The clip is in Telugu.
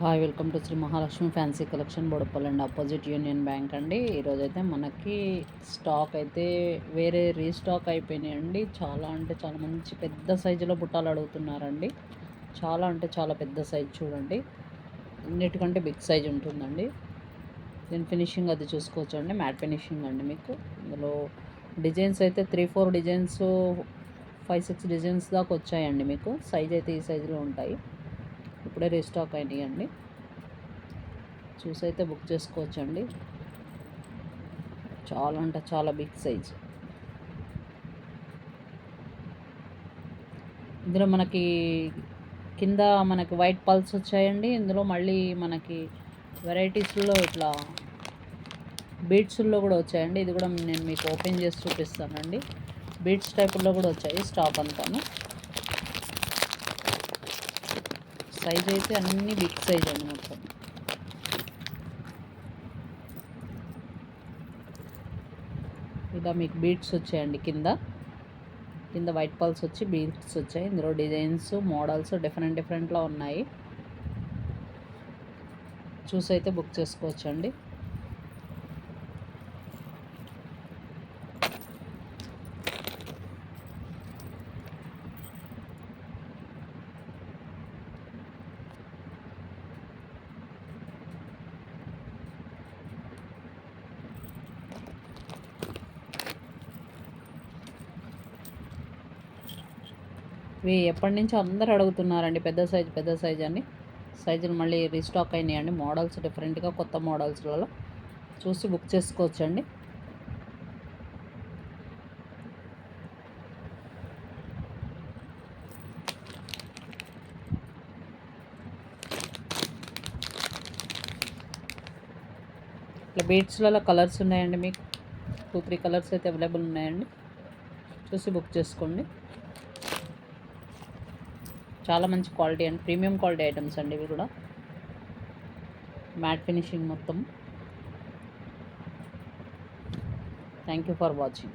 Hi, welcome to Shri Mahalakshmi fancy collection Boduppal అండి, అపోజిట్ యూనియన్ బ్యాంక్ అండి. ఈరోజైతే మనకి స్టాక్ అయితే వేరే రీస్టాక్ అయిపోయినాయండి. చాలా అంటే చాలా మంచి పెద్ద సైజులో బుట్టాలు అడుగుతున్నారండి. చాలా అంటే చాలా పెద్ద సైజు చూడండి, అన్నిటికంటే బిగ్ సైజ్ ఉంటుందండి. దీని ఫినిషింగ్ అది చూసుకోవచ్చండి, మ్యాట్ ఫినిషింగ్ అండి. మీకు ఇందులో డిజైన్స్ అయితే 3-4 డిజైన్స్, 5-6 డిజైన్స్ దాకా వచ్చాయండి. మీకు సైజ్ అయితే ఈ సైజులో ఉంటాయి. ఇప్పుడే రీస్టాక్ అయినాయండి, చూసైతే బుక్ చేసుకోవచ్చండి. చాలా అంటే చాలా బిగ్ సైజ్. ఇందులో మనకి కింద మనకి వైట్ పల్స్ వచ్చాయండి. ఇందులో మళ్ళీ మనకి వెరైటీస్లో ఇట్లా బీడ్స్లో కూడా వచ్చాయండి. ఇది కూడా నేను మీకు ఓపెన్ చేసి చూపిస్తానండి. బీడ్స్ టైపుల్లో కూడా వచ్చాయి స్టాక్ అంతాను. సైజ్ అయితే అన్నీ బిగ్ సైజ్ అండి మొత్తం. ఇలా మీకు బీడ్స్ వచ్చాయండి, కింద వైట్ పల్స్ వచ్చి బీడ్స్ వచ్చాయి. ఇందులో డిజైన్స్ మోడల్స్ డిఫరెంట్లో ఉన్నాయి. చూసైతే బుక్ చేసుకోవచ్చండి. ఇవి ఎప్పటి నుంచో అందరు అడుగుతున్నారండి, పెద్ద సైజ్ అని. సైజులు మళ్ళీ రీస్టాక్ అయినాయండి. మోడల్స్ డిఫరెంట్గా కొత్త మోడల్స్లలో చూసి బుక్ చేసుకోవచ్చండి. ఇట్లా బీడ్స్లలో కలర్స్ ఉన్నాయండి. మీకు 2-3 కలర్స్ అయితే అవైలబుల్ ఉన్నాయండి. చూసి బుక్ చేసుకోండి. చాలా మంచి క్వాలిటీ అండి, ప్రీమియం క్వాలిటీ ఐటమ్స్ అండి ఇవి కూడా. మ్యాట్ ఫినిషింగ్ మొత్తం. Thank you for watching.